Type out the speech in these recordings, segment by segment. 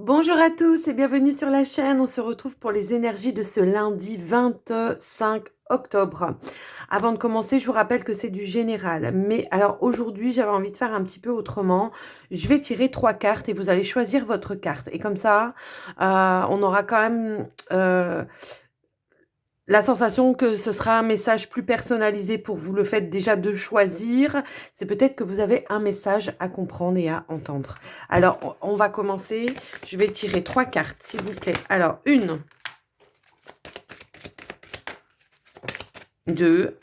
Bonjour à tous et bienvenue sur la chaîne. On se retrouve pour les énergies de ce lundi 25 octobre. Avant de commencer, je vous rappelle que c'est du général. Mais alors aujourd'hui, j'avais envie de faire un petit peu autrement. Je vais tirer 3 cartes et vous allez choisir votre carte. Et comme ça, on aura quand même la sensation que ce sera un message plus personnalisé pour vous. Le fait déjà de choisir, c'est peut-être que vous avez un message à comprendre et à entendre. Alors, on va commencer. Je vais tirer 3 cartes, s'il vous plaît. Alors, 1, 2,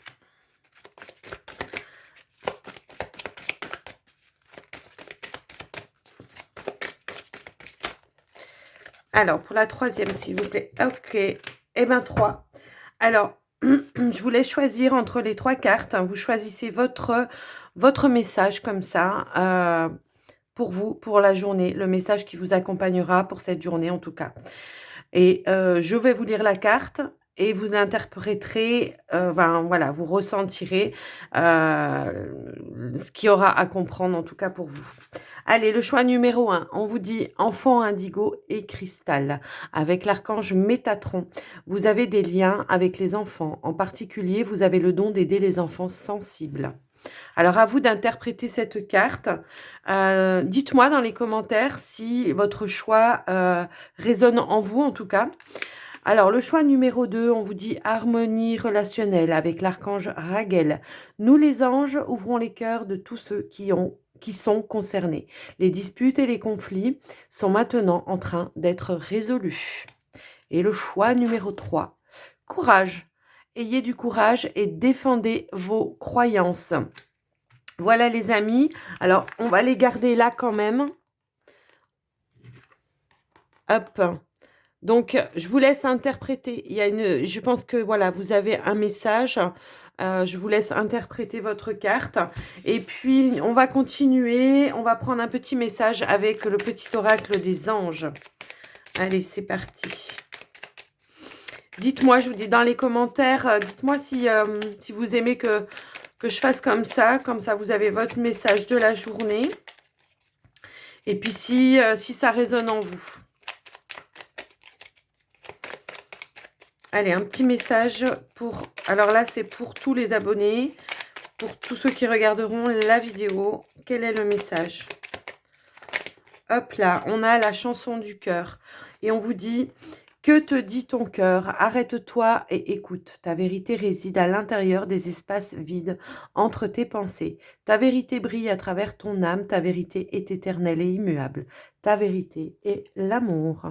alors, pour la troisième, s'il vous plaît. Ok. Eh bien, 3. Alors, je vous laisse choisir entre les 3 cartes. Vous choisissez votre message comme ça. Pour vous, pour la journée, le message qui vous accompagnera pour cette journée en tout cas. Et je vais vous lire la carte et vous l'interpréterez, enfin voilà, vous ressentirez ce qu'il y aura à comprendre en tout cas pour vous. Allez, le choix numéro 1, on vous dit enfant indigo et cristal avec l'archange Métatron. Vous avez des liens avec les enfants, en particulier vous avez le don d'aider les enfants sensibles. Alors, à vous d'interpréter cette carte. Dites-moi dans les commentaires si votre choix résonne en vous, en tout cas. Alors, le choix numéro 2, on vous dit harmonie relationnelle avec l'archange Raguel. Nous, les anges, ouvrons les cœurs de tous ceux qui sont concernés. Les disputes et les conflits sont maintenant en train d'être résolus. Et le choix numéro 3, courage. Ayez du courage et défendez vos croyances. Voilà les amis, alors on va les garder là quand même. Hop. Donc je vous laisse interpréter. Je pense que voilà, vous avez un message. Je vous laisse interpréter votre carte. Et puis on va continuer. On va prendre un petit message avec le petit oracle des anges. Allez, c'est parti. Dites-moi, je vous dis dans les commentaires, dites-moi si vous aimez que je fasse comme ça. Comme ça, vous avez votre message de la journée. Et puis, si ça résonne en vous. Allez, un petit message pour... Alors là, c'est pour tous les abonnés, pour tous ceux qui regarderont la vidéo. Quel est le message? Hop là, on a la chanson du cœur. Et on vous dit... Que te dit ton cœur? Arrête-toi et écoute. Ta vérité réside à l'intérieur des espaces vides entre tes pensées. Ta vérité brille à travers ton âme. Ta vérité est éternelle et immuable. Ta vérité est l'amour.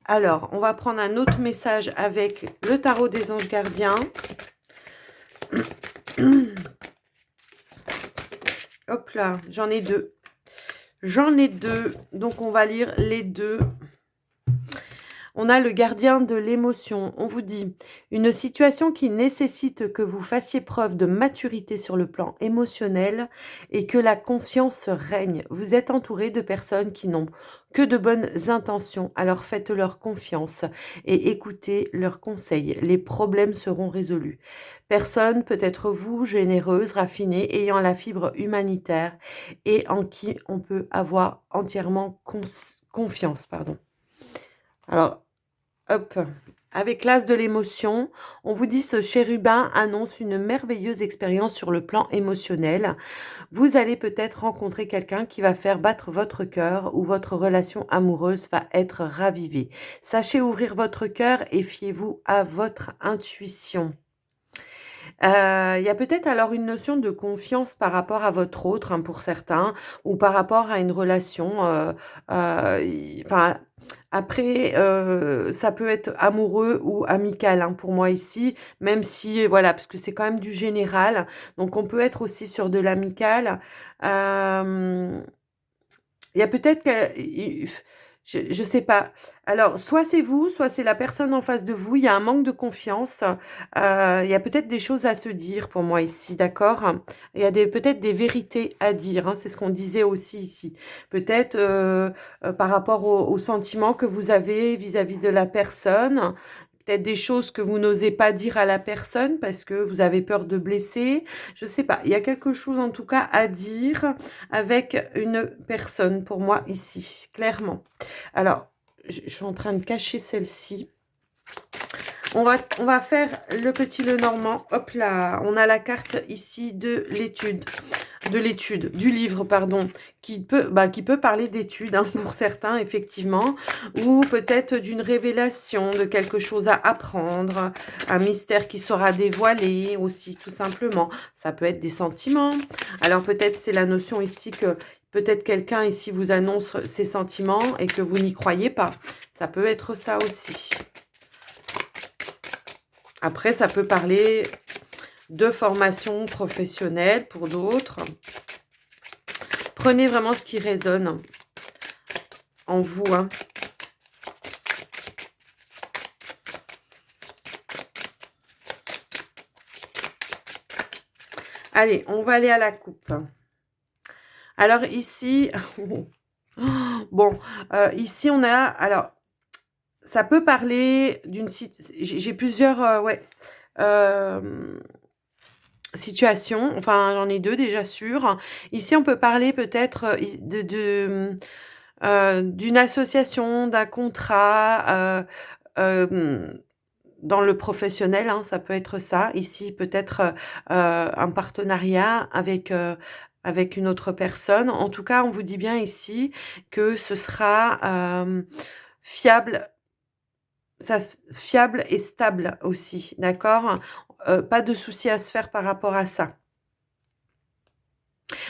Alors, on va prendre un autre message avec le tarot des anges gardiens. Hop là, j'en ai 2. J'en ai 2, donc on va lire les 2. On a le gardien de l'émotion. On vous dit une situation qui nécessite que vous fassiez preuve de maturité sur le plan émotionnel et que la confiance règne. Vous êtes entouré de personnes qui n'ont que de bonnes intentions. Alors faites-leur confiance et écoutez leurs conseils. Les problèmes seront résolus. Personne peut être vous, généreuse, raffinée, ayant la fibre humanitaire et en qui on peut avoir entièrement confiance. Alors, hop, avec l'as de l'émotion, on vous dit ce chérubin annonce une merveilleuse expérience sur le plan émotionnel. Vous allez peut-être rencontrer quelqu'un qui va faire battre votre cœur ou votre relation amoureuse va être ravivée. Sachez ouvrir votre cœur et fiez-vous à votre intuition. Il y a peut-être alors une notion de confiance par rapport à votre autre, hein, pour certains, ou par rapport à une relation, enfin, après, ça peut être amoureux ou amical, hein, pour moi ici, même si, voilà, parce que c'est quand même du général, donc on peut être aussi sur de l'amical. Hem Il y a peut-être que je sais pas. Alors, soit c'est vous, soit c'est la personne en face de vous. Il y a un manque de confiance. Il y a peut-être des choses à se dire pour moi ici, d'accord? Il y a peut-être des vérités à dire, hein, c'est ce qu'on disait aussi ici. Peut-être, par rapport aux sentiments que vous avez vis-à-vis de la personne. peut-être des choses que vous n'osez pas dire à la personne parce que vous avez peur de blesser. Je sais pas, il y a quelque chose en tout cas à dire avec une personne pour moi ici, clairement. Alors, je suis en train de cacher celle-ci. On va faire le petit Lenormand. Hop là, on a la carte ici de l'étude. Du livre, pardon, qui peut parler d'études hein, pour certains, effectivement, ou peut-être d'une révélation, de quelque chose à apprendre, un mystère qui sera dévoilé aussi, tout simplement. Ça peut être des sentiments. Alors peut-être c'est la notion ici que peut-être quelqu'un ici vous annonce ses sentiments et que vous n'y croyez pas. Ça peut être ça aussi. Après, ça peut parler de formation professionnelle pour d'autres. Prenez vraiment ce qui résonne en vous. Hein. Allez, on va aller à la coupe. Alors ici, bon, ici on a, alors, ça peut parler d'une, j'ai plusieurs, situations, enfin j'en ai deux déjà sûres. Ici on peut parler peut-être d'une association, d'un contrat, dans le professionnel, hein, ça peut être ça. Ici peut-être un partenariat avec une autre personne. En tout cas, on vous dit bien ici que ce sera fiable. Fiable et stable aussi, d'accord? Pas de souci à se faire par rapport à ça.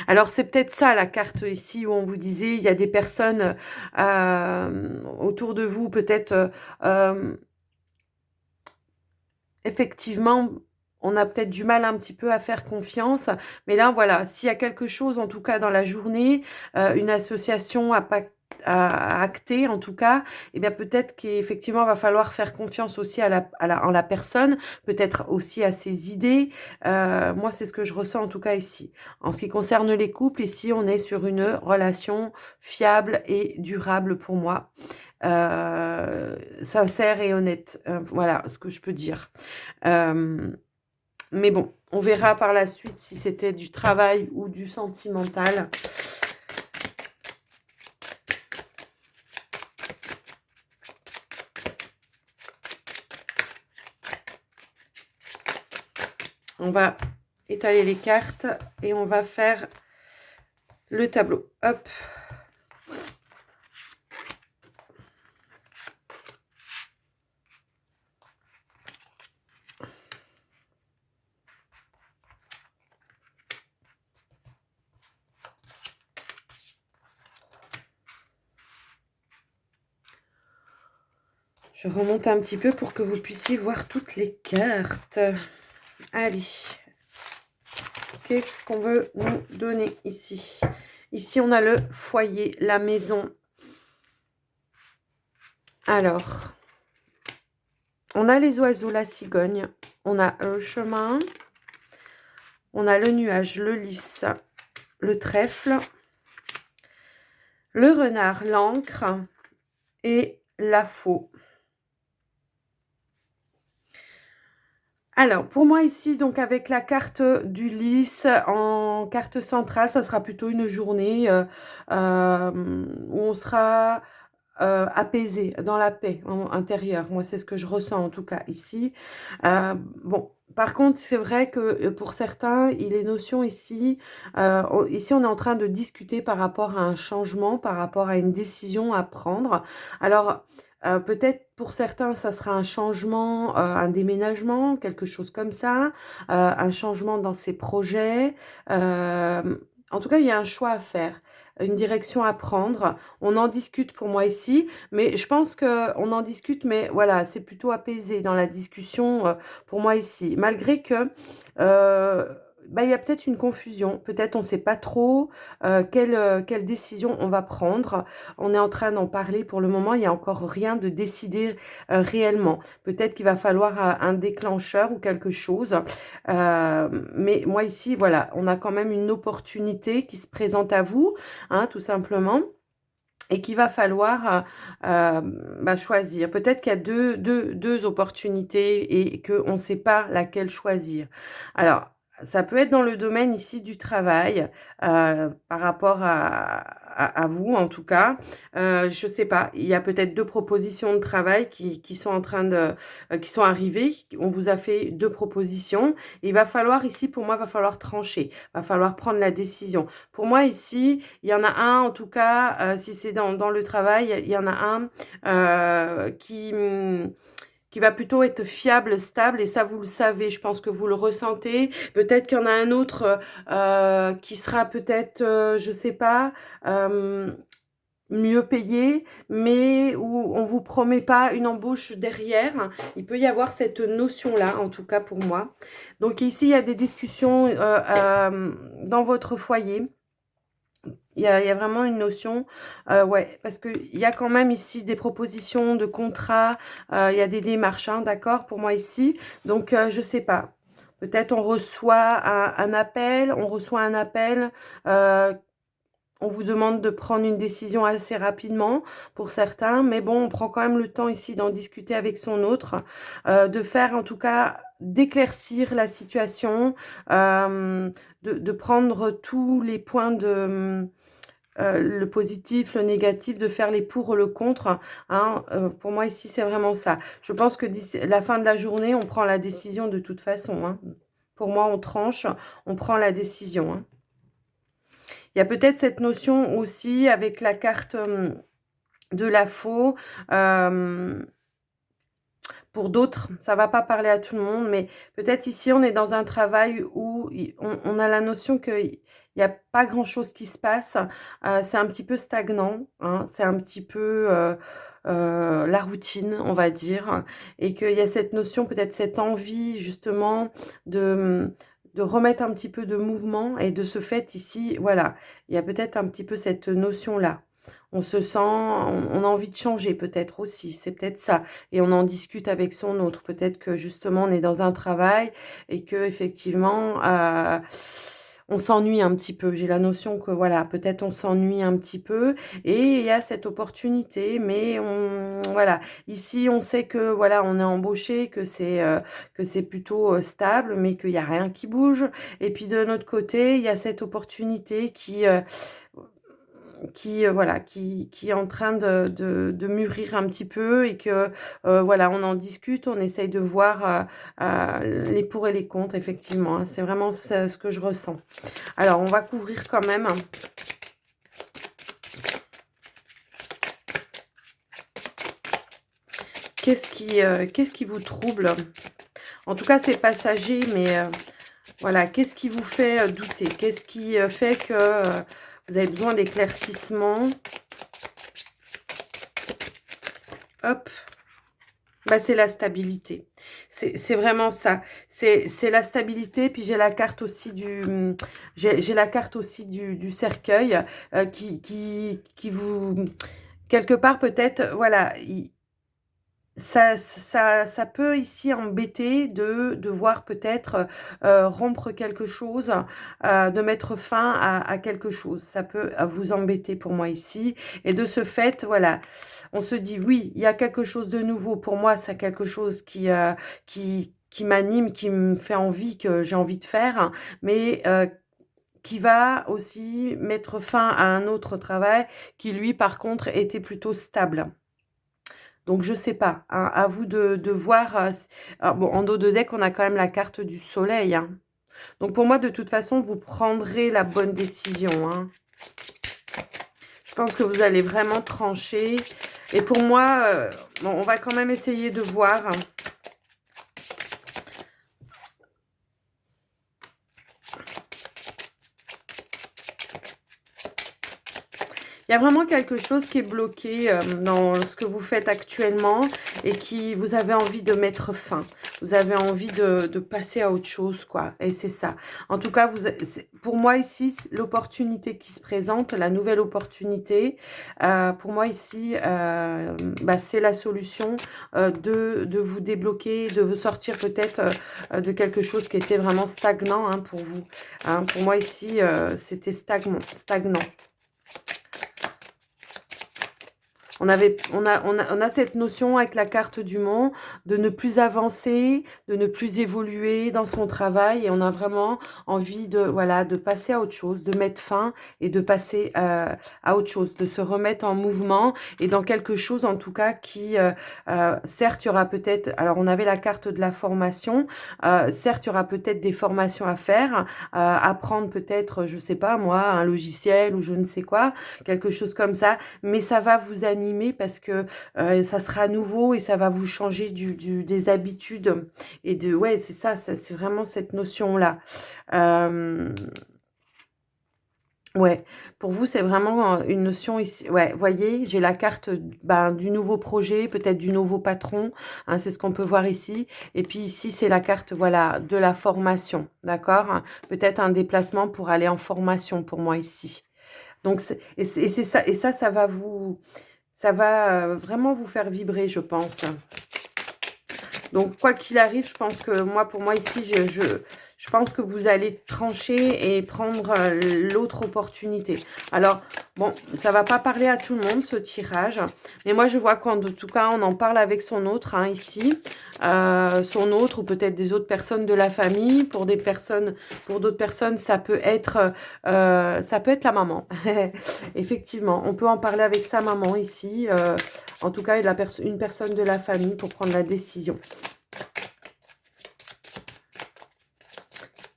Alors, c'est peut-être ça la carte ici où on vous disait, il y a des personnes, autour de vous peut-être, effectivement, on a peut-être du mal un petit peu à faire confiance. Mais là, voilà, s'il y a quelque chose, en tout cas dans la journée, une association à acter, en tout cas, eh bien peut-être qu'effectivement, il va falloir faire confiance aussi en la personne, peut-être aussi à ses idées. Moi, c'est ce que je ressens en tout cas ici. En ce qui concerne les couples, ici, on est sur une relation fiable et durable pour moi. Sincère et honnête. Voilà ce que je peux dire. Mais bon, on verra par la suite si c'était du travail ou du sentimental. On va étaler les cartes et on va faire le tableau. Hop. Je remonte un petit peu pour que vous puissiez voir toutes les cartes. Allez. Qu'est-ce qu'on veut nous donner ici? Ici, on a le foyer, la maison. Alors, on a les oiseaux, la cigogne. On a le chemin. On a le nuage, le lys, le trèfle. Le renard, l'encre et la faux. Alors, pour moi ici, donc avec la carte du lys en carte centrale, ça sera plutôt une journée où on sera apaisé, dans la paix intérieure. Moi, c'est ce que je ressens en tout cas ici. Bon, par contre, c'est vrai que pour certains, il est notion ici, ici on est en train de discuter par rapport à un changement, par rapport à une décision à prendre. Alors, peut-être pour certains, ça sera un changement, un déménagement, quelque chose comme ça, un changement dans ses projets. En tout cas, il y a un choix à faire, une direction à prendre. On en discute pour moi ici, mais je pense qu'on en discute, mais voilà, c'est plutôt apaisé dans la discussion pour moi ici. Malgré que il y a peut-être une confusion, peut-être on ne sait pas trop quelle décision on va prendre. On est en train d'en parler pour le moment, il n'y a encore rien de décidé réellement. Peut-être qu'il va falloir un déclencheur ou quelque chose. Mais moi ici, voilà, on a quand même une opportunité qui se présente à vous, hein, tout simplement. et qu'il va falloir choisir. Peut-être qu'il y a deux opportunités et qu'on ne sait pas laquelle choisir. Alors, ça peut être dans le domaine ici du travail, par rapport à vous en tout cas. Je ne sais pas, il y a peut-être deux propositions de travail qui sont en train de, qui sont arrivées. On vous a fait deux propositions. Il va falloir ici, pour moi, il va falloir trancher. Il va falloir prendre la décision. Pour moi ici, il y en a un en tout cas, si c'est dans le travail, il y en a un qui va plutôt être fiable, stable, et ça vous le savez, je pense que vous le ressentez. Peut-être qu'il y en a un autre qui sera peut-être, je sais pas, mieux payé, mais où on vous promet pas une embauche derrière. Il peut y avoir cette notion-là, en tout cas pour moi. Donc ici, il y a des discussions dans votre foyer. Il y a vraiment une notion, ouais, parce qu'il y a quand même ici des propositions de contrats, il y a des démarches, hein, d'accord, pour moi ici. Donc, je sais pas. Peut-être on reçoit un appel, on vous demande de prendre une décision assez rapidement pour certains, mais bon, on prend quand même le temps ici d'en discuter avec son autre, de faire en tout cas, d'éclaircir la situation, de prendre tous les points de le positif, le négatif, de faire les pour, le contre. Hein, pour moi, ici, c'est vraiment ça. Je pense que d'ici la fin de la journée, on prend la décision de toute façon. Hein. Pour moi, on tranche, on prend la décision. Hein. Il y a peut-être cette notion aussi avec la carte de la faux. Pour d'autres, ça va pas parler à tout le monde, mais peut-être ici, on est dans un travail où on a la notion qu'il n'y a pas grand-chose qui se passe. C'est un petit peu stagnant, hein, c'est un petit peu la routine, on va dire, et qu'il y a cette notion, peut-être cette envie, justement, de remettre un petit peu de mouvement, et de ce fait, ici, voilà, il y a peut-être un petit peu cette notion-là. On se sent, on a envie de changer peut-être aussi, c'est peut-être ça. Et on en discute avec son autre. Peut-être que justement on est dans un travail et que effectivement on s'ennuie un petit peu. J'ai la notion que voilà, peut-être on s'ennuie un petit peu et il y a cette opportunité, mais voilà, ici on sait que voilà, on est embauché, que c'est plutôt stable, mais qu'il n'y a rien qui bouge. Et puis de notre côté, il y a cette opportunité qui voilà, qui est en train de mûrir un petit peu et que voilà, on en discute, on essaye de voir les pour et les contre, effectivement. Hein, c'est vraiment ce que je ressens. Alors, on va couvrir quand même. Qu'est-ce qui vous trouble? En tout cas, c'est passager, mais voilà, qu'est-ce qui vous fait douter? Qu'est-ce qui fait que vous avez besoin d'éclaircissement? Hop, bah, c'est la stabilité. C'est vraiment ça. C'est la stabilité. Puis j'ai la carte aussi j'ai la carte aussi du cercueil qui vous quelque part peut-être voilà. Ça peut ici embêter de devoir peut-être rompre quelque chose, de mettre fin à quelque chose. Ça peut vous embêter pour moi ici. Et de ce fait, voilà, on se dit oui, il y a quelque chose de nouveau. Pour moi, c'est quelque chose qui m'anime, qui me fait envie, que j'ai envie de faire, hein, mais qui va aussi mettre fin à un autre travail qui, lui, par contre, était plutôt stable. Donc, je sais pas, hein, à vous de voir. Alors, bon, en dos de deck, on a quand même la carte du soleil. Hein. Donc, pour moi, de toute façon, vous prendrez la bonne décision. Hein. Je pense que vous allez vraiment trancher. Et pour moi, bon, on va quand même essayer de voir. Il y a vraiment quelque chose qui est bloqué dans ce que vous faites actuellement et qui vous avez envie de mettre fin. Vous avez envie de passer à autre chose, quoi. Et c'est ça. En tout cas, pour moi ici, l'opportunité qui se présente, la nouvelle opportunité, pour moi ici, c'est la solution de vous débloquer, de vous sortir peut-être de quelque chose qui était vraiment stagnant hein, pour vous. Hein, pour moi ici, c'était stagnant. On a cette notion avec la carte du monde de ne plus avancer, de ne plus évoluer dans son travail. Et on a vraiment envie de, voilà, de passer à autre chose, de mettre fin et de passer à autre chose, de se remettre en mouvement et dans quelque chose en tout cas qui, certes, il y aura peut-être, alors on avait la carte de la formation, certes, il y aura peut-être des formations à faire, apprendre peut-être, je sais pas moi, un logiciel ou je ne sais quoi, quelque chose comme ça, mais ça va vous animer parce que ça sera nouveau et ça va vous changer des habitudes et de, ouais, c'est ça, c'est vraiment cette notion-là. Ouais, pour vous, c'est vraiment une notion ici. Ouais, voyez, j'ai la carte du nouveau projet, peut-être du nouveau patron, hein, c'est ce qu'on peut voir ici. Et puis ici, c'est la carte, voilà, de la formation, d'accord? Peut-être un déplacement pour aller en formation pour moi ici. Donc, c'est ça, et ça va vraiment vous faire vibrer, je pense. Donc, quoi qu'il arrive, je pense que moi, pour moi ici, je pense que vous allez trancher et prendre l'autre opportunité. Alors, bon, ça va pas parler à tout le monde, ce tirage. Mais moi, je vois qu'en tout cas, on en parle avec son autre, hein, ici. Son autre ou peut-être des autres personnes de la famille. Pour d'autres personnes, ça peut être la maman. Effectivement, on peut en parler avec sa maman ici. En tout cas, une personne de la famille pour prendre la décision.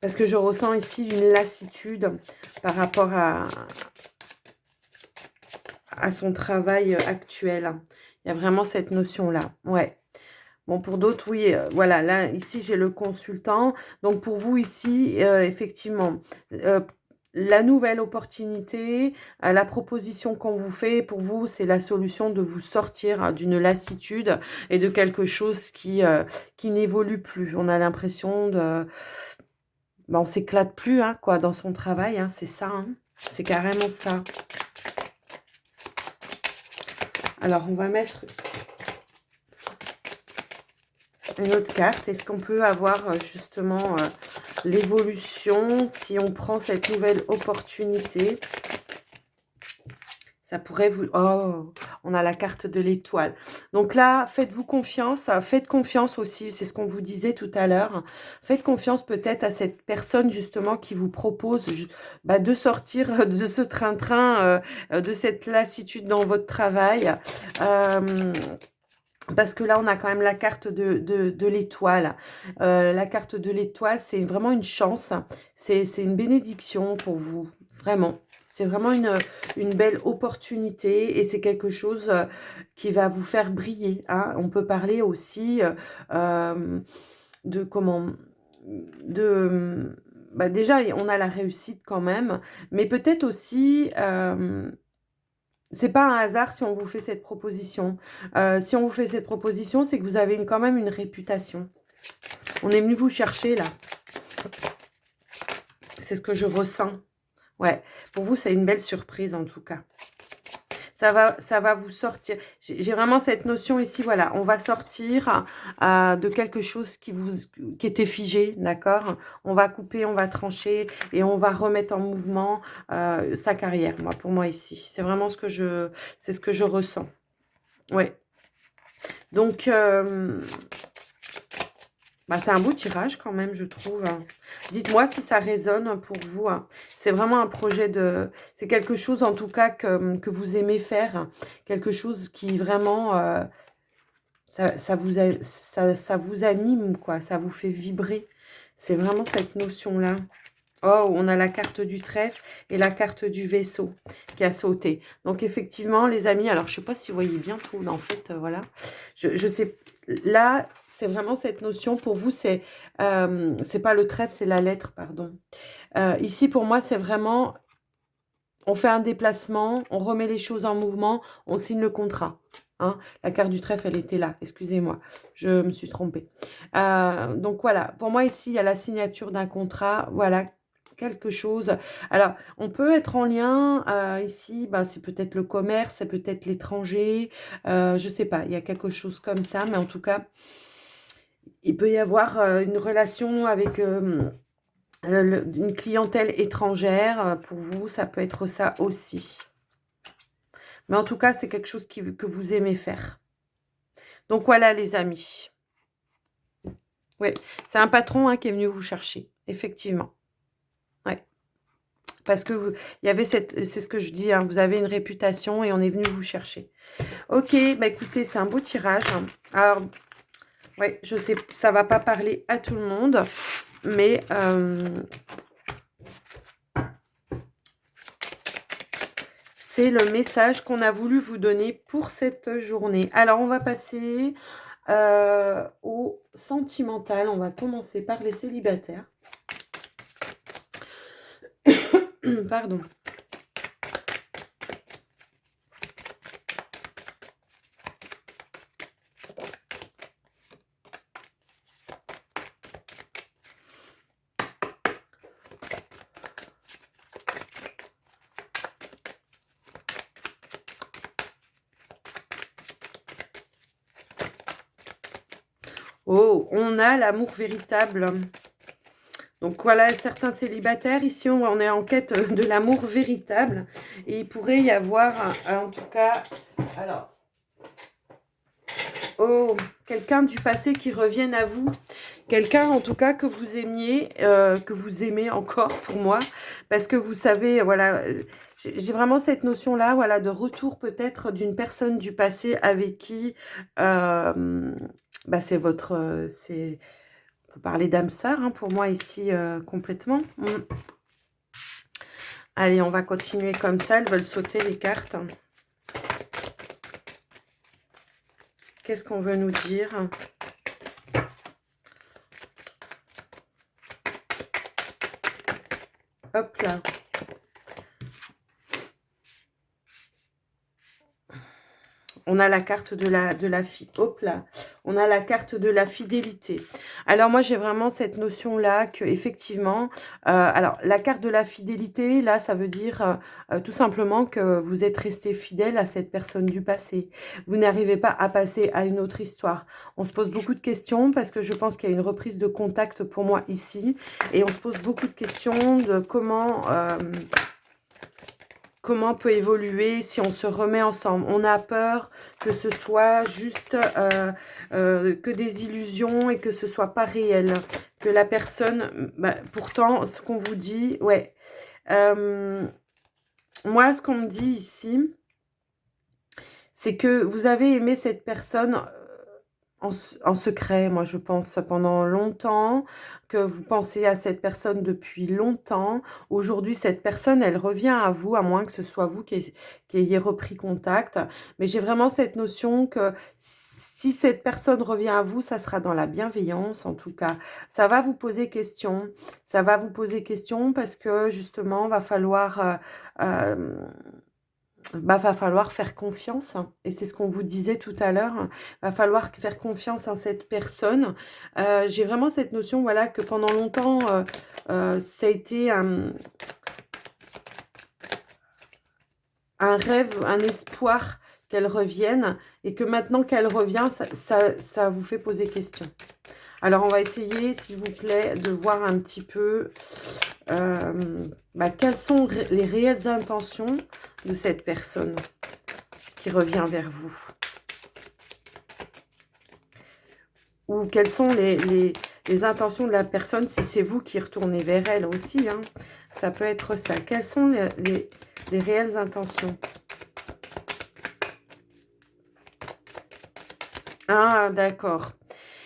Parce que je ressens ici une lassitude par rapport à son travail actuel. Il y a vraiment cette notion-là. Ouais. Bon, pour d'autres, oui, voilà. Là, ici, j'ai le consultant. Donc, pour vous, ici, effectivement, la nouvelle opportunité, la proposition qu'on vous fait, pour vous, c'est la solution de vous sortir d'une lassitude et de quelque chose qui n'évolue plus. On a l'impression de... Ben, on s'éclate plus, hein, quoi, dans son travail, hein, c'est ça, hein, c'est carrément ça. Alors, on va mettre une autre carte. Est-ce qu'on peut avoir justement l'évolution si on prend cette nouvelle opportunité? Ça pourrait vous... Oh, on a la carte de l'étoile. Donc là, faites-vous confiance. Faites confiance aussi, c'est ce qu'on vous disait tout à l'heure. Faites confiance peut-être à cette personne justement qui vous propose de sortir de ce train-train, de cette lassitude dans votre travail. Parce que là, on a quand même la carte de l'étoile. La carte de l'étoile, c'est vraiment une chance. C'est une bénédiction pour vous, vraiment. C'est vraiment une belle opportunité et c'est quelque chose qui va vous faire briller, hein. On peut parler aussi de comment... déjà, on a la réussite quand même, mais peut-être aussi... c'est pas un hasard si on vous fait cette proposition. Si on vous fait cette proposition, c'est que vous avez quand même une réputation. On est venu vous chercher, là. C'est ce que je ressens. Ouais, pour vous, c'est une belle surprise, en tout cas. Ça va vous sortir. J'ai vraiment cette notion ici, voilà. On va sortir de quelque chose qui était figé, d'accord? On va couper, on va trancher et on va remettre en mouvement sa carrière, moi, pour moi, ici. C'est vraiment ce que je ressens. Ouais. Donc, c'est un beau tirage quand même, je trouve. Dites-moi si ça résonne pour vous. C'est vraiment un projet de... C'est quelque chose en tout cas que vous aimez faire. Quelque chose qui vraiment... ça vous anime, quoi. Ça vous fait vibrer. C'est vraiment cette notion-là. Oh, on a la carte du trèfle et la carte du vaisseau qui a sauté. Donc, effectivement, les amis, alors, je ne sais pas si vous voyez bien tout, en fait, voilà. Je sais, là, c'est vraiment cette notion. Pour vous, c'est pas le trèfle, c'est la lettre, pardon. Ici, pour moi, c'est vraiment, on fait un déplacement, on remet les choses en mouvement, on signe le contrat. Hein. La carte du trèfle, elle était là. Excusez-moi, je me suis trompée. Donc, voilà. Pour moi, ici, il y a la signature d'un contrat. Voilà, quelque chose. Alors, on peut être en lien ici, c'est peut-être le commerce, c'est peut-être l'étranger, je sais pas, il y a quelque chose comme ça, mais en tout cas, il peut y avoir une relation avec une clientèle étrangère. Pour vous, ça peut être ça aussi. Mais en tout cas, c'est quelque chose que vous aimez faire. Donc voilà les amis. Oui, c'est un patron hein, qui est venu vous chercher, effectivement. Ouais. Parce que il y avait cette, c'est ce que je dis, hein, vous avez une réputation et on est venu vous chercher. Ok, bah écoutez, c'est un beau tirage. Alors, ouais, je sais, ça va pas parler à tout le monde, mais c'est le message qu'on a voulu vous donner pour cette journée. Alors, on va passer au sentimental. On va commencer par les célibataires. Pardon. Oh, on a l'amour véritable. Donc voilà, certains célibataires, ici on est en quête de l'amour véritable. Et il pourrait y avoir, en tout cas, alors, oh, quelqu'un du passé qui revienne à vous. Quelqu'un en tout cas que vous aimiez, que vous aimez encore pour moi. Parce que vous savez, voilà, j'ai vraiment cette notion-là, voilà, de retour peut-être d'une personne du passé avec qui, bah, c'est votre, c'est... On peut parler d'âme sœur hein, pour moi ici complètement. Allez, on va continuer comme ça. Elles veulent sauter les cartes. Qu'est-ce qu'on veut nous dire? Hop là. On a la carte de la hop là. On a la carte de la fidélité. Alors moi j'ai vraiment cette notion là que effectivement, alors la carte de la fidélité là ça veut dire tout simplement que vous êtes resté fidèle à cette personne du passé. Vous n'arrivez pas à passer à une autre histoire. On se pose beaucoup de questions parce que je pense qu'il y a une reprise de contact pour moi ici et on se pose beaucoup de questions de comment peut évoluer si on se remet ensemble. On a peur que ce soit juste que des illusions et que ce soit pas réel. Que la personne, bah, pourtant, ce qu'on vous dit, ouais. Moi, ce qu'on me dit ici, c'est que vous avez aimé cette personne en secret, moi je pense, pendant longtemps, que vous pensez à cette personne depuis longtemps. Aujourd'hui, cette personne, elle revient à vous, à moins que ce soit vous qui ayez repris contact. Mais j'ai vraiment cette notion que si cette personne revient à vous, ça sera dans la bienveillance, en tout cas. Ça va vous poser question. Ça va vous poser question parce que, justement, va falloir... bah, va falloir faire confiance hein. Et c'est ce qu'on vous disait tout à l'heure, hein. Va falloir faire confiance en cette personne. J'ai vraiment cette notion, voilà, que pendant longtemps, ça a été un rêve, un espoir qu'elle revienne et que maintenant qu'elle revient, ça vous fait poser question. Alors, on va essayer, s'il vous plaît, de voir un petit peu bah, quelles sont les réelles intentions de cette personne qui revient vers vous. Ou quelles sont les intentions de la personne si c'est vous qui retournez vers elle aussi. Hein. Ça peut être ça. Quelles sont les réelles intentions? Ah, d'accord.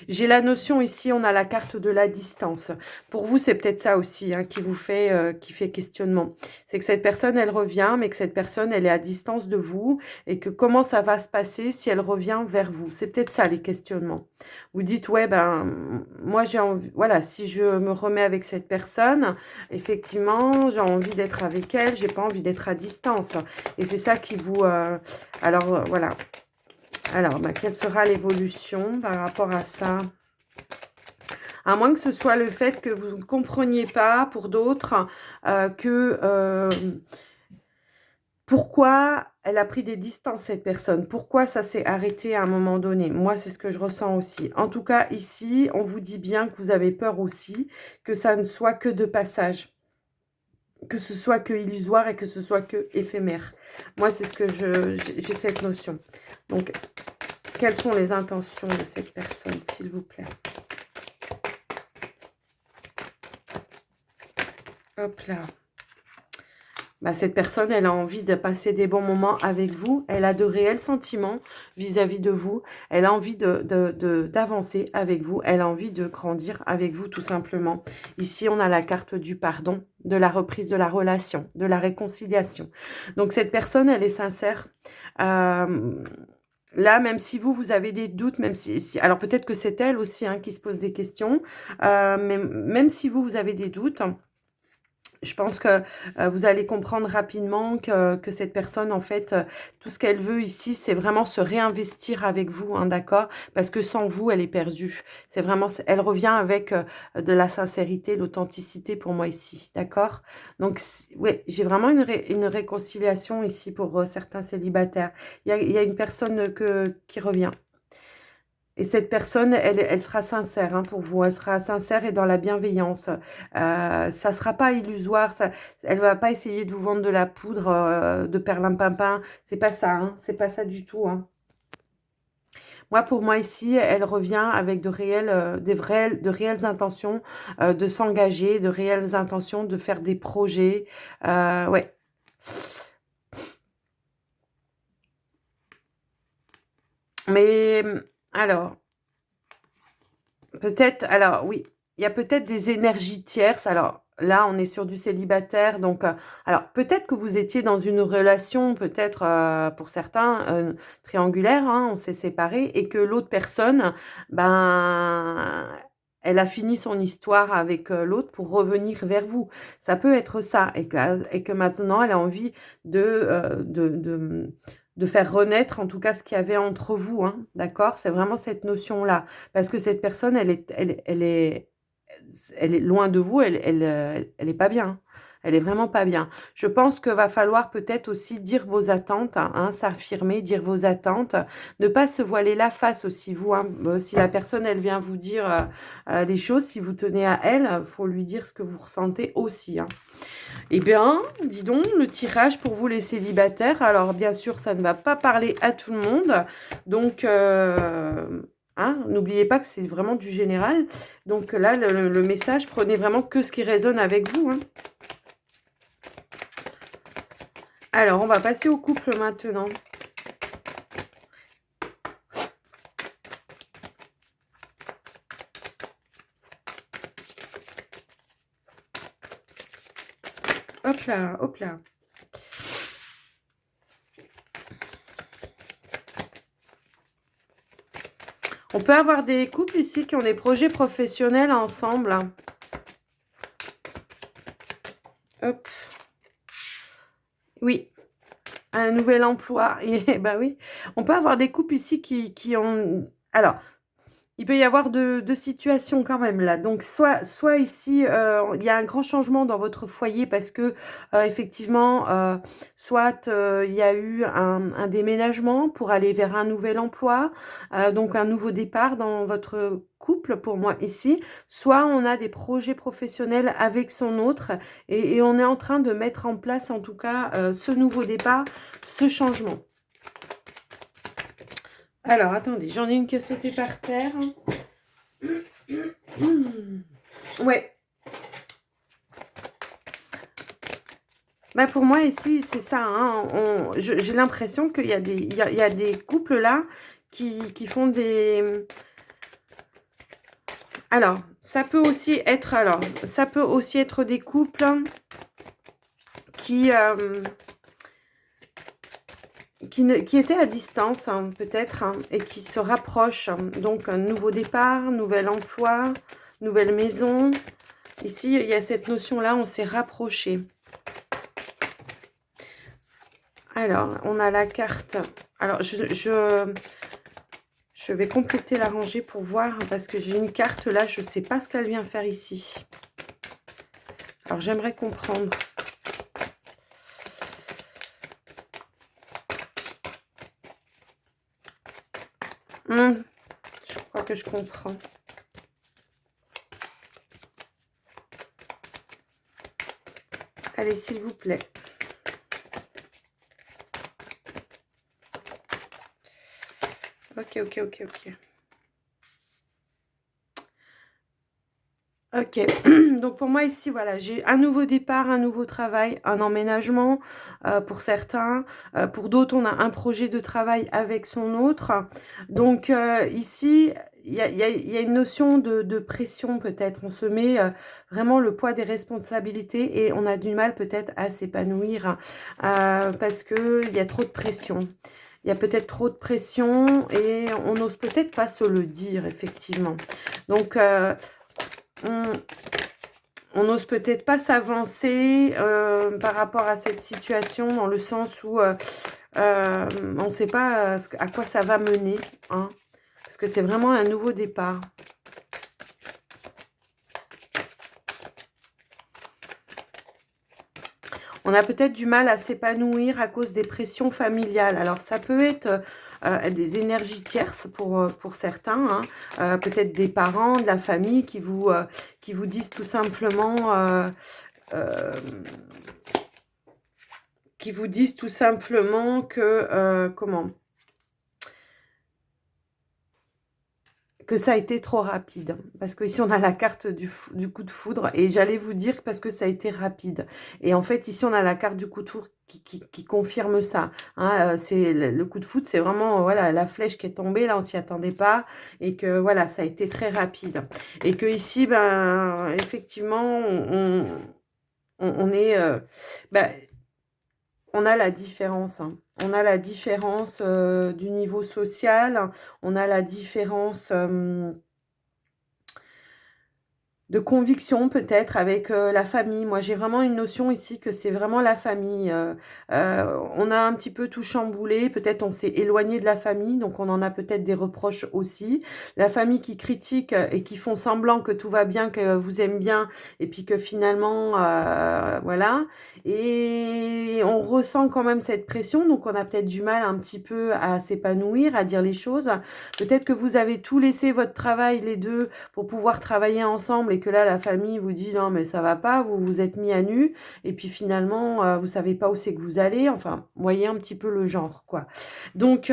J'ai la notion ici, on a la carte de la distance. Pour vous, c'est peut-être ça aussi hein, qui fait questionnement. C'est que cette personne, elle revient, mais que cette personne, elle est à distance de vous et que comment ça va se passer si elle revient vers vous. C'est peut-être ça, les questionnements. Vous dites, ouais, ben, moi, j'ai envie, voilà, si je me remets avec cette personne, effectivement, j'ai envie d'être avec elle, j'ai pas envie d'être à distance. Et c'est ça qui vous... alors, voilà. Alors, bah, quelle sera l'évolution par rapport à ça? À moins que ce soit le fait que vous ne compreniez pas, pour d'autres, pourquoi elle a pris des distances, cette personne? Pourquoi ça s'est arrêté à un moment donné? Moi, c'est ce que je ressens aussi. En tout cas, ici, on vous dit bien que vous avez peur aussi, que ça ne soit que de passage. que ce soit que illusoire et que ce soit que éphémère. Moi, c'est ce que j'ai cette notion. Donc, quelles sont les intentions de cette personne, s'il vous plaît? Hop là. Bah, cette personne, elle a envie de passer des bons moments avec vous. Elle a de réels sentiments vis-à-vis de vous. Elle a envie d'avancer avec vous. Elle a envie de grandir avec vous, tout simplement. Ici, on a la carte du pardon, de la reprise de la relation, de la réconciliation. Donc, cette personne, elle est sincère. Là, même si vous avez des doutes, même si alors peut-être que c'est elle aussi hein, qui se pose des questions, mais même si vous avez des doutes, je pense que vous allez comprendre rapidement que cette personne, en fait, tout ce qu'elle veut ici, c'est vraiment se réinvestir avec vous, hein, d'accord? Parce que sans vous, elle est perdue. C'est vraiment, elle revient avec de la sincérité, l'authenticité pour moi ici, d'accord? Donc, ouais, j'ai vraiment une réconciliation ici pour certains célibataires. Il y a une personne qui revient. Et cette personne, elle sera sincère hein, pour vous. Elle sera sincère et dans la bienveillance. Ça ne sera pas illusoire. Elle ne va pas essayer de vous vendre de la poudre de perlimpinpin. C'est pas ça. Hein, c'est pas ça du tout. Hein. Moi, pour moi, ici, elle revient avec de réelles intentions de s'engager, de réelles intentions de faire des projets. Ouais. Mais, alors... Peut-être, alors oui, il y a peut-être des énergies tierces. Alors là, on est sur du célibataire. Donc, alors peut-être que vous étiez dans une relation, peut-être pour certains, triangulaire, hein, on s'est séparés, et que l'autre personne, ben, elle a fini son histoire avec l'autre pour revenir vers vous. Ça peut être ça, et que maintenant, elle a envie de faire renaître en tout cas ce qu'il y avait entre vous, hein, d'accord? C'est vraiment cette notion-là. Parce que cette personne, elle est loin de vous, elle est pas bien. Hein. Elle est vraiment pas bien. Je pense qu'il va falloir peut-être aussi dire vos attentes, hein, s'affirmer, dire vos attentes, ne pas se voiler la face aussi, vous. Hein. Si la personne, elle vient vous dire les choses, si vous tenez à elle, faut lui dire ce que vous ressentez aussi. Hein. Eh bien, dis donc, le tirage pour vous les célibataires. Alors, bien sûr, ça ne va pas parler à tout le monde. Donc, hein, n'oubliez pas que c'est vraiment du général. Donc là, le message, prenez vraiment que ce qui résonne avec vous. Hein. Alors, on va passer au couple maintenant. Hop là, hop là. On peut avoir des couples ici qui ont des projets professionnels ensemble. Hop. Oui. Un nouvel emploi. Et bah oui. On peut avoir des couples ici qui ont... Alors, il peut y avoir deux situations quand même là. Donc, soit ici, il y a un grand changement dans votre foyer parce que, effectivement, soit il y a eu un déménagement pour aller vers un nouvel emploi, donc un nouveau départ dans votre couple pour moi ici. Soit on a des projets professionnels avec son autre et on est en train de mettre en place en tout cas ce nouveau départ, ce changement. Alors, attendez, j'en ai une qui a sauté par terre. Ouais. Bah pour moi, ici, c'est ça. Hein, j'ai l'impression qu'il y a il y a des couples là qui font des... Alors, ça peut aussi être des couples qui étaient à distance, hein, peut-être, hein, et qui se rapprochent. Donc, un nouveau départ, nouvel emploi, nouvelle maison. Ici, il y a cette notion-là, on s'est rapprochés. Alors, on a la carte. Alors, je vais compléter la rangée pour voir, parce que j'ai une carte là, je ne sais pas ce qu'elle vient faire ici. Alors, j'aimerais comprendre. Je crois que je comprends. Allez, s'il vous plaît. Ok, ok, ok, ok. Ok, donc pour moi ici, voilà, j'ai un nouveau départ, un nouveau travail, un emménagement pour certains. Pour d'autres, on a un projet de travail avec son autre. Donc ici, il y a une notion de pression peut-être. On se met vraiment le poids des responsabilités et on a du mal peut-être à s'épanouir parce qu'il y a trop de pression. Il y a peut-être trop de pression et on n'ose peut-être pas se le dire, effectivement. Donc, on n'ose peut-être pas s'avancer par rapport à cette situation, dans le sens où on ne sait pas à quoi ça va mener, hein, parce que c'est vraiment un nouveau départ. On a peut-être du mal à s'épanouir à cause des pressions familiales. Alors, ça peut être des énergies tierces pour certains, hein, peut-être des parents, de la famille qui vous disent tout simplement... euh, qui vous disent tout simplement que... comment que ça a été trop rapide. Parce que ici, on a la carte du coup de foudre. Et j'allais vous dire parce que ça a été rapide. Et en fait, ici, on a la carte du coup de foudre qui confirme ça. Hein, c'est le coup de foudre, c'est vraiment voilà, la flèche qui est tombée. Là, on s'y attendait pas. Et que voilà, ça a été très rapide. Et que ici, ben, effectivement, on est... ben, on a la différence, hein. On a la différence du niveau social, on a la différence de conviction peut-être avec la famille. Moi, j'ai vraiment une notion ici que c'est vraiment la famille. On a un petit peu tout chamboulé. Peut-être on s'est éloigné de la famille, donc on en a peut-être des reproches aussi. La famille qui critique et qui font semblant que tout va bien, que vous aime bien, et puis que finalement, voilà. Et on ressent quand même cette pression, donc on a peut-être du mal un petit peu à s'épanouir, à dire les choses. Peut-être que vous avez tout laissé votre travail, les deux, pour pouvoir travailler ensemble et que là, la famille vous dit non, mais ça va pas, vous vous êtes mis à nu et puis finalement, vous savez pas où c'est que vous allez. Enfin, voyez un petit peu le genre, quoi. Donc,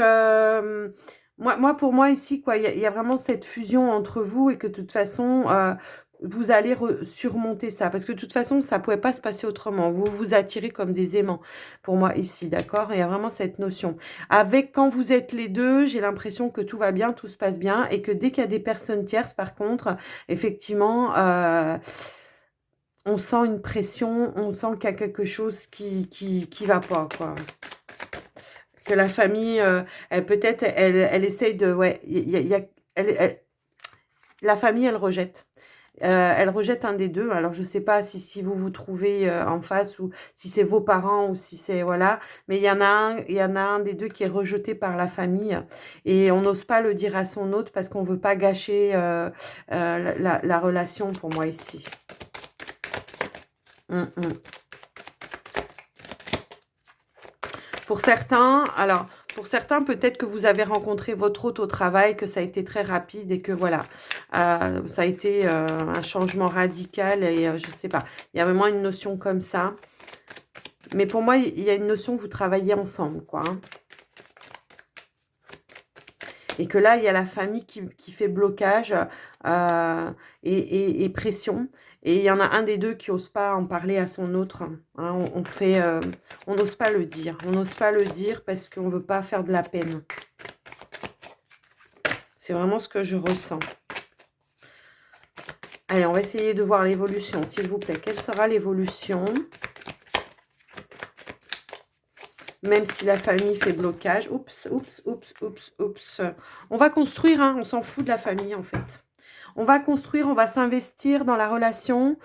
pour moi, ici, quoi, il y a vraiment cette fusion entre vous et que de toute façon, vous allez surmonter ça. Parce que de toute façon, ça ne pouvait pas se passer autrement. Vous vous attirez comme des aimants, pour moi, ici, d'accord? Il y a vraiment cette notion. Avec, quand vous êtes les deux, j'ai l'impression que tout va bien, tout se passe bien. Et que dès qu'il y a des personnes tierces, par contre, effectivement, on sent une pression, on sent qu'il y a quelque chose qui va pas, quoi. Que la famille, elle peut-être, elle essaye de... Ouais, la famille, elle rejette. Elle rejette un des deux. Alors, je ne sais pas si vous vous trouvez en face ou si c'est vos parents ou si c'est... Voilà. Mais il y en a un des deux qui est rejeté par la famille. Et on n'ose pas le dire à son autre parce qu'on ne veut pas gâcher la relation pour moi ici. Pour certains, alors, pour certains, peut-être que vous avez rencontré votre hôte au travail, que ça a été très rapide et que voilà, ça a été un changement radical et je sais pas, il y a vraiment une notion comme ça. Mais pour moi, il y a une notion que vous travaillez ensemble, quoi. Hein. Et que là, il y a la famille qui fait blocage et pression. Et il y en a un des deux qui n'ose pas en parler à son autre. Hein, on n'ose pas le dire. On n'ose pas le dire parce qu'on ne veut pas faire de la peine. C'est vraiment ce que je ressens. Allez, on va essayer de voir l'évolution, s'il vous plaît. Quelle sera l'évolution? Même si la famille fait blocage. Oups, oups, oups, oups, oups. On va construire, hein, on s'en fout de la famille, en fait. On va construire, on va s'investir dans la relation.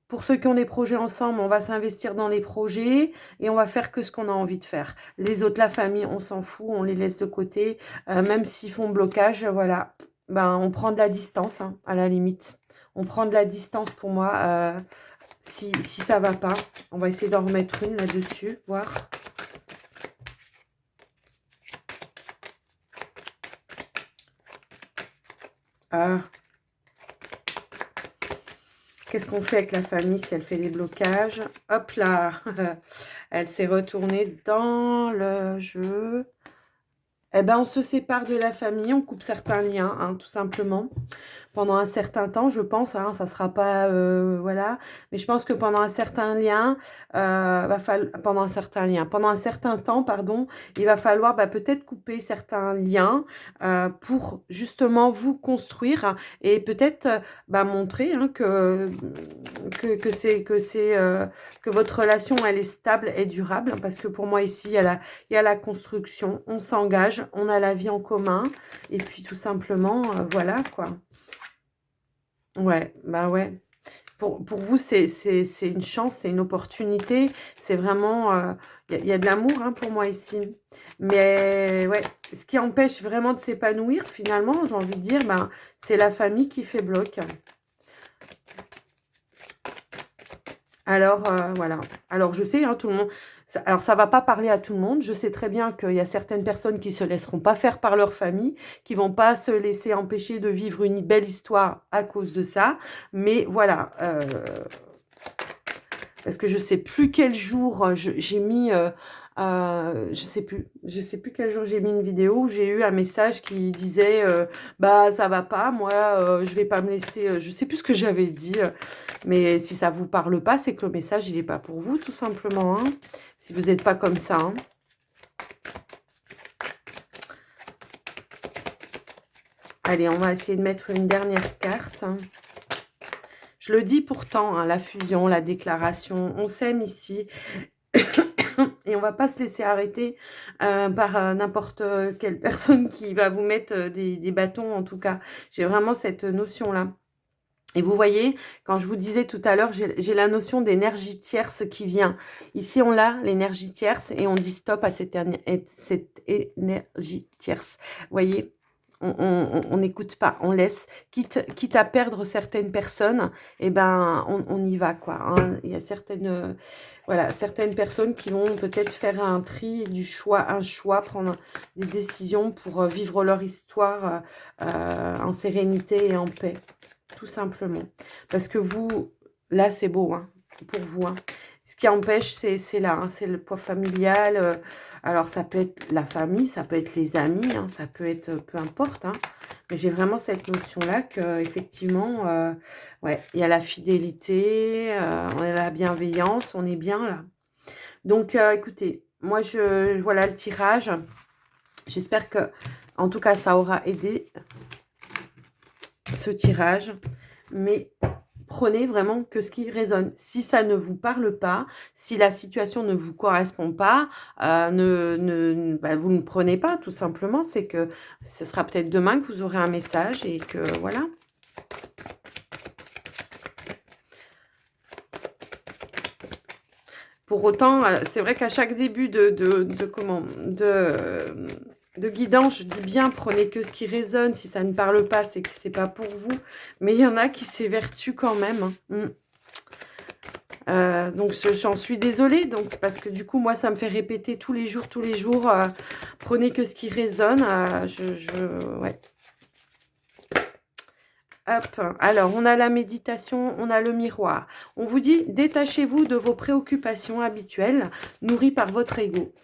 Pour ceux qui ont des projets ensemble, on va s'investir dans les projets et on va faire que ce qu'on a envie de faire. Les autres, la famille, on s'en fout, on les laisse de côté. Même s'ils font blocage, voilà, ben, on prend de la distance, hein, à la limite. On prend de la distance pour moi si ça ne va pas. On va essayer d'en remettre une là-dessus, voir. Qu'est-ce qu'on fait avec la famille si elle fait des blocages? Hop là, elle s'est retournée dans le jeu. Eh ben, on se sépare de la famille, on coupe certains liens, hein, tout simplement. Pendant un certain temps, je pense, hein, ça sera pas, voilà, mais je pense que pendant un certain lien, pendant un certain temps, pardon, il va falloir peut-être couper certains liens pour justement vous construire et peut-être montrer hein, que votre relation elle est stable et durable parce que pour moi ici il y a la construction, on s'engage, on a la vie en commun et puis tout simplement voilà quoi. Ouais, bah ouais. Pour vous, c'est une chance, c'est une opportunité. C'est vraiment... y a de l'amour hein, pour moi ici. Mais ouais, ce qui empêche vraiment de s'épanouir, finalement, j'ai envie de dire, c'est la famille qui fait bloc. Alors, voilà. Alors, je sais, hein, tout le monde... Alors, ça ne va pas parler à tout le monde. Je sais très bien qu'il y a certaines personnes qui ne se laisseront pas faire par leur famille, qui ne vont pas se laisser empêcher de vivre une belle histoire à cause de ça. Mais voilà, parce que je ne sais plus quel jour j'ai mis... je sais plus quel jour j'ai mis une vidéo où j'ai eu un message qui disait ça va pas, moi je vais pas me laisser, je sais plus ce que j'avais dit, mais si ça vous parle pas, c'est que le message il est pas pour vous tout simplement, hein, si vous n'êtes pas comme ça. Hein. Allez, on va essayer de mettre une dernière carte. Hein. Je le dis pourtant, hein, la fusion, la déclaration, on s'aime ici. Et on va pas se laisser arrêter par n'importe quelle personne qui va vous mettre des bâtons, en tout cas. J'ai vraiment cette notion-là. Et vous voyez, quand je vous disais tout à l'heure, j'ai la notion d'énergie tierce qui vient. Ici, on l'a, l'énergie tierce, et on dit stop à cette énergie tierce. Vous voyez, on n'écoute pas, on laisse. Quitte à perdre certaines personnes, eh ben, on y va, quoi. Hein. Il y a certaines personnes qui vont peut-être faire un tri du choix, prendre des décisions pour vivre leur histoire en sérénité et en paix. Tout simplement. Parce que vous, là, c'est beau, hein, pour vous. Hein. Ce qui empêche, c'est là, hein, c'est le poids familial. Alors, ça peut être la famille, ça peut être les amis, hein, ça peut être peu importe. Hein, mais j'ai vraiment cette notion-là qu'effectivement, ouais, il y a la fidélité, on a la bienveillance, on est bien là. Donc, écoutez, moi, voilà le tirage. J'espère que, en tout cas, ça aura aidé ce tirage, mais prenez vraiment que ce qui résonne. Si ça ne vous parle pas, si la situation ne vous correspond pas, vous ne prenez pas, tout simplement. C'est que ce sera peut-être demain que vous aurez un message et que voilà. Pour autant, c'est vrai qu'à chaque début de guidance, je dis bien, prenez que ce qui résonne. Si ça ne parle pas, c'est que c'est pas pour vous. Mais il y en a qui s'évertuent quand même. Donc, j'en suis désolée. Donc, parce que du coup, moi, ça me fait répéter tous les jours. Prenez que ce qui résonne. Ouais. Hop. Alors, on a la méditation, on a le miroir. On vous dit, détachez-vous de vos préoccupations habituelles, nourries par votre ego.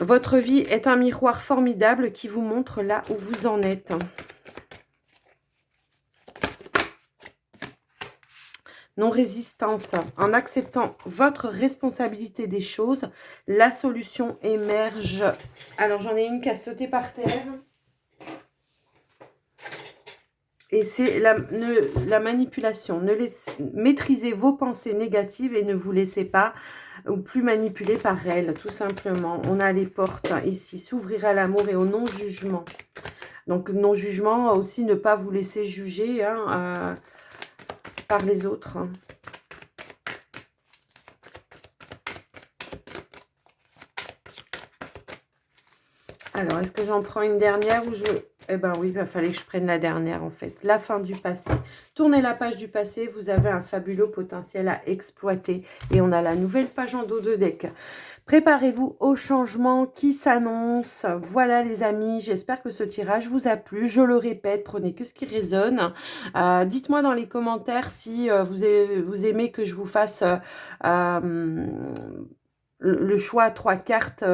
Votre vie est un miroir formidable qui vous montre là où vous en êtes. Non-résistance. En acceptant votre responsabilité des choses, la solution émerge. Alors, j'en ai une qui a sauté par terre. Et c'est la manipulation. Maîtrisez vos pensées négatives et ne vous laissez pas ou plus manipuler par elles, tout simplement. On a les portes ici, s'ouvrir à l'amour et au non-jugement. Donc, non-jugement, aussi ne pas vous laisser juger hein, par les autres. Alors, est-ce que j'en prends une dernière ou Eh ben oui, il fallait que je prenne la dernière en fait. La fin du passé. Tournez la page du passé, vous avez un fabuleux potentiel à exploiter. Et on a la nouvelle page en dos de deck. Préparez-vous au changement qui s'annonce. Voilà les amis, j'espère que ce tirage vous a plu. Je le répète, prenez que ce qui résonne. Dites-moi dans les commentaires si vous aimez que je vous fasse le choix à trois cartes,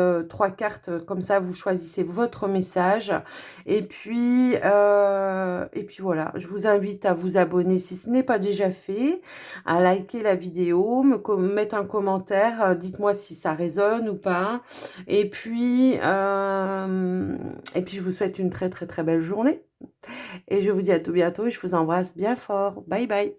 comme ça vous choisissez votre message. Et puis voilà, je vous invite à vous abonner si ce n'est pas déjà fait, à liker la vidéo, mettre un commentaire, dites-moi si ça résonne ou pas. Et puis je vous souhaite une très très très belle journée. Et je vous dis à tout bientôt et je vous embrasse bien fort. Bye bye.